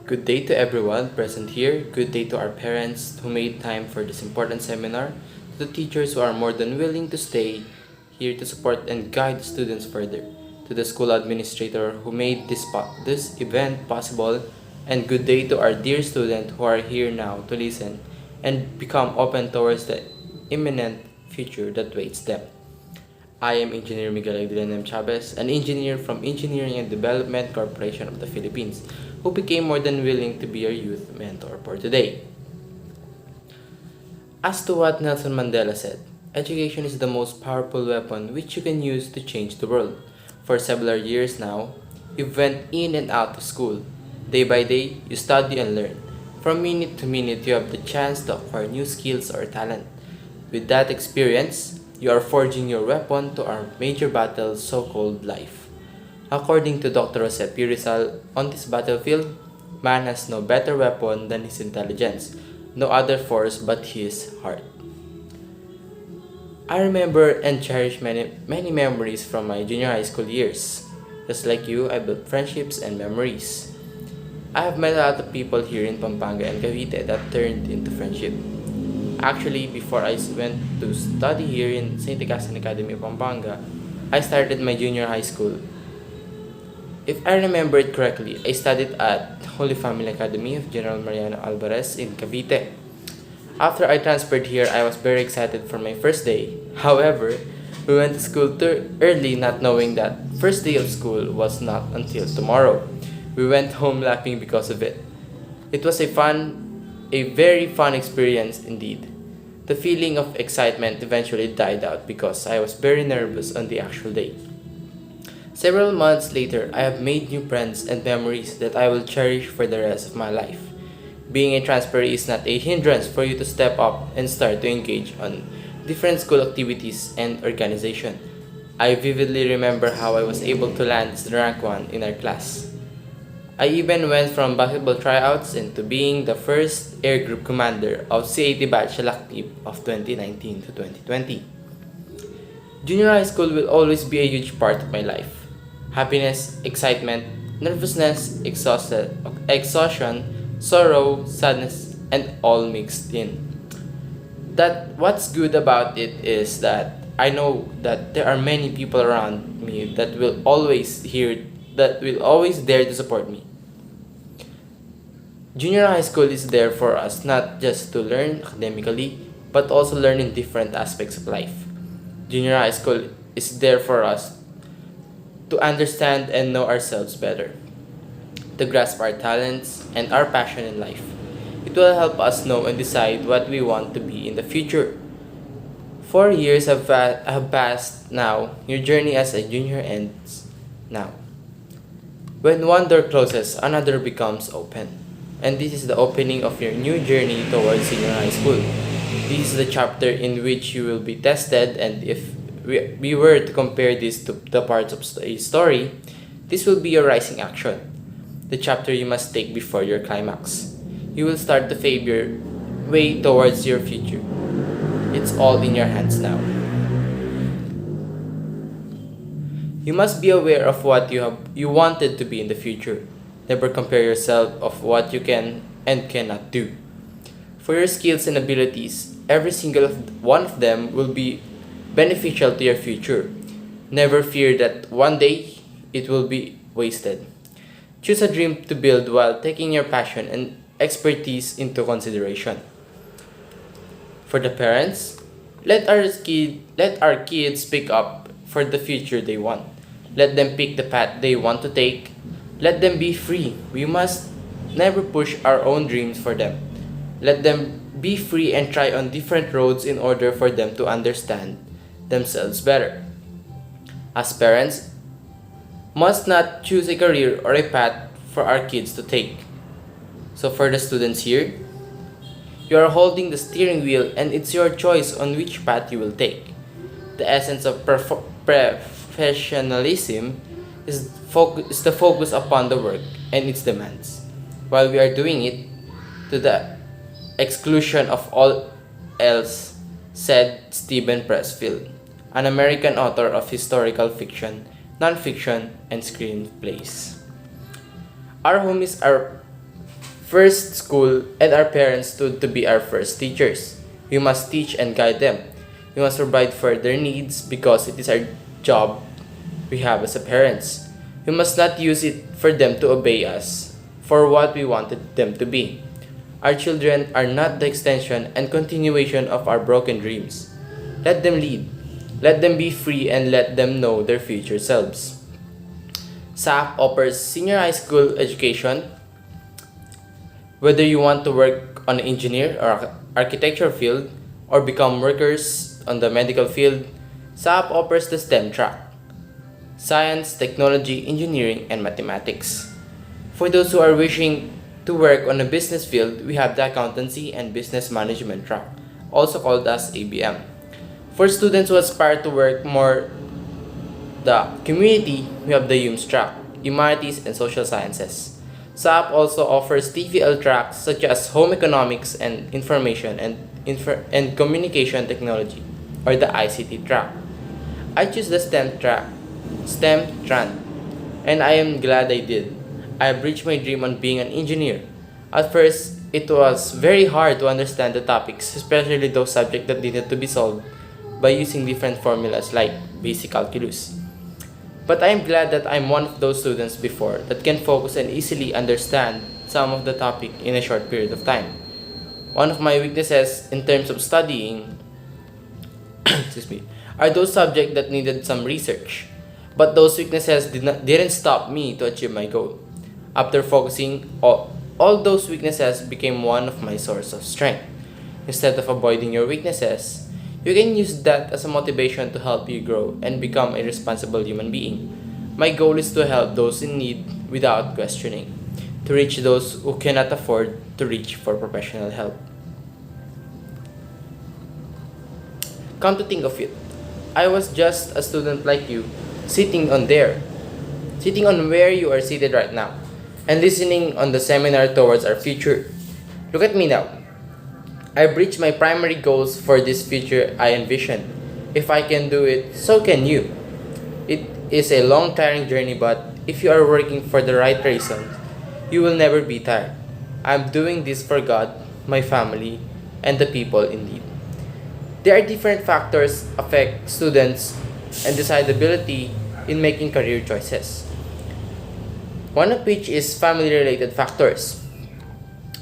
Good day to everyone present here. Good day to our parents who made time for this important seminar, to the teachers who are more than willing to stay here to support and guide the students further, to the school administrator who made this event possible, and good day to our dear students who are here now to listen and become open towards the imminent future that waits them. I am Engineer Miguel Adrian Chavez, an engineer from Engineering and Development Corporation of the Philippines, who became more than willing to be your youth mentor for today. As to what Nelson Mandela said, education is the most powerful weapon which you can use to change the world. For several years now, you went in and out of school. Day by day, you study and learn. From minute to minute, you have the chance to acquire new skills or talent. With that experience, you are forging your weapon to our major battle, so-called life. According to Dr. Jose P. Rizal, on this battlefield, man has no better weapon than his intelligence, no other force but his heart. I remember and cherish many memories from my junior high school years. Just like you, I built friendships and memories. I have met a lot of people here in Pampanga and Cavite that turned into friendship. Actually, before I went to study here in St. Augustine Academy of Pampanga, I started my junior high school. If I remember it correctly, I studied at Holy Family Academy of General Mariano Alvarez in Cavite. After I transferred here, I was very excited for my first day. However, we went to school too early, not knowing that first day of school was not until tomorrow. We went home laughing because of it. It was a very fun experience indeed. The feeling of excitement eventually died out because I was very nervous on the actual day. Several months later, I have made new friends and memories that I will cherish for the rest of my life. Being a transferee is not a hindrance for you to step up and start to engage on different school activities and organization. I vividly remember how I was able to land as the rank 1 in our class. I even went from basketball tryouts into being the first air group commander of C80 batch Active of 2019 to 2020. Junior high school will always be a huge part of my life. Happiness, excitement, nervousness, exhaustion, sorrow, sadness, and all mixed in. That what's good about it is that I know that there are many people around me that will always there to support me. Junior high school is there for us not just to learn academically, but also learn in different aspects of life. Junior high school is there for us to understand and know ourselves better, to grasp our talents and our passion in life. It will help us know and decide what we want to be in the future. 4 years have passed now. Your journey as a junior ends now. When one door closes, another becomes open. And this is the opening of your new journey towards senior high school. This is the chapter in which you will be tested, and if we were to compare this to the parts of a story, this will be your rising action, the chapter you must take before your climax. You will start to pave your way towards your future. It's all in your hands now. You must be aware of what you wanted to be in the future. Never compare yourself of what you can and cannot do. For your skills and abilities, every single one of them will be beneficial to your future. Never fear that one day it will be wasted. Choose a dream to build while taking your passion and expertise into consideration. For the parents, let our kids pick up for the future they want. Let them pick the path they want to take. Let them be free. We must never push our own dreams for them. Let them be free and try on different roads in order for them to understand themselves better. As parents, must not choose a career or a path for our kids to take. So for the students here, you are holding the steering wheel and it's your choice on which path you will take. The essence of professionalism is the focus upon the work and its demands, while we are doing it to the exclusion of all else, said Stephen Pressfield, an American author of historical fiction, nonfiction, and screenplays. Our home is our First, school and our parents stood to be our first teachers. We must teach and guide them. We must provide for their needs because it is our job we have as a parents. We must not use it for them to obey us for what we wanted them to be. Our children are not the extension and continuation of our broken dreams. Let them lead. Let them be free and let them know their future selves. SAP offers senior high school education. Whether you want to work on an engineer or architecture field or become workers on the medical field, SAP offers the STEM track: science, technology, engineering, and mathematics. For those who are wishing to work on a business field, we have the accountancy and business management track, also called as ABM. For students who aspire to work more the community, we have the HUMS track, humanities and social sciences. SAP also offers TVL tracks such as home economics and information and communication technology, or the ICT track. I choose the STEM trend, and I am glad I did. I have reached my dream on being an engineer. At first, it was very hard to understand the topics, especially those subjects that needed to be solved by using different formulas like basic calculus. But I am glad that I'm one of those students before that can focus and easily understand some of the topic in a short period of time. One of my weaknesses in terms of studying excuse me, are those subjects that needed some research. But those weaknesses didn't stop me to achieve my goal. After focusing, all those weaknesses became one of my source of strength. Instead of avoiding your weaknesses, you can use that as a motivation to help you grow and become a responsible human being. My goal is to help those in need without questioning, to reach those who cannot afford to reach for professional help. Come to think of it, I was just a student like you, sitting on where you are seated right now, and listening on the seminar towards our future. Look at me now. I've reached my primary goals for this future I envision. If I can do it, so can you. It is a long, tiring journey, but if you are working for the right reasons, you will never be tired. I'm doing this for God, my family, and the people in need. There are different factors affect students and decidability in making career choices. One of which is family-related factors.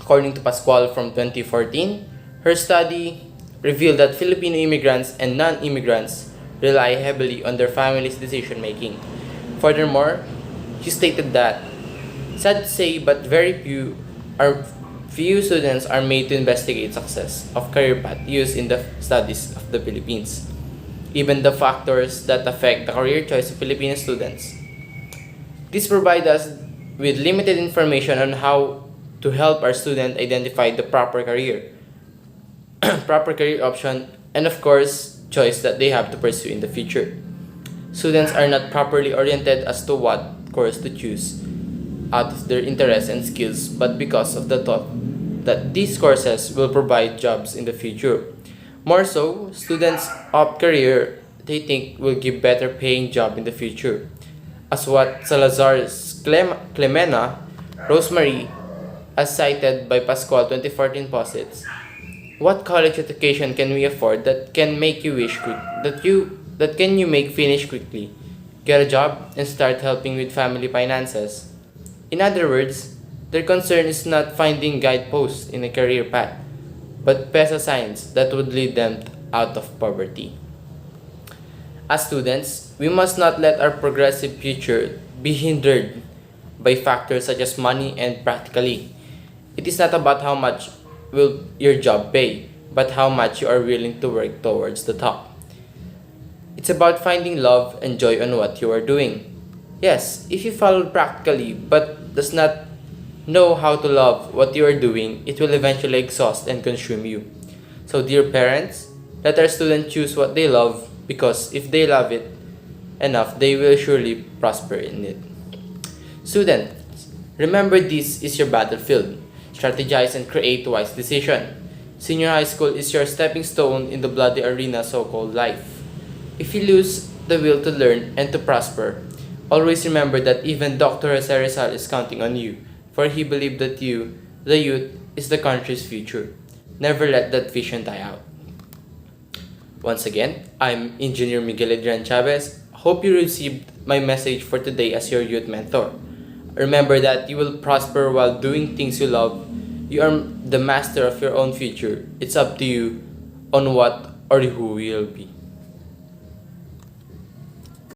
According to Pascual from 2014, her study revealed that Filipino immigrants and non-immigrants rely heavily on their family's decision-making. Furthermore, she stated that, sad to say, but few students are made to investigate success of career path used in the studies of the Philippines. Even the factors that affect the career choice of Filipino students. This provides us with limited information on how to help our student identify the proper career, proper career option, and of course, choice that they have to pursue in the future. Students are not properly oriented as to what course to choose out of their interests and skills, but because of the thought that these courses will provide jobs in the future. More so, students opt career they think will give better paying job in the future. As what Salazar's Clemena, Rosemary, as cited by Pascual 2014 posits, what college education can we afford that can make you finish quickly, get a job, and start helping with family finances? In other words, their concern is not finding guideposts in a career path, but peso signs that would lead them out of poverty. As students, we must not let our progressive future be hindered by factors such as money and practically. It is not about how much will your job pay, but how much you are willing to work towards the top. It's about finding love and joy on what you are doing. Yes, if you follow practically but does not know how to love what you are doing, it will eventually exhaust and consume you. So dear parents, let our students choose what they love, because if they love it enough, they will surely prosper in it. Students, remember this is your battlefield. Strategize and create wise decision. Senior high school is your stepping stone in the bloody arena so-called life. If you lose the will to learn and to prosper, always remember that even Dr. Jose Rizal is counting on you, for he believed that you The youth is the country's future. Never let that vision die out. Once again, I'm Engineer Miguel Adrian Chavez. Hope you received my message for today as your youth mentor. Remember that you will prosper while doing things you love. You are the master of your own future. It's up to you on what or who you'll be.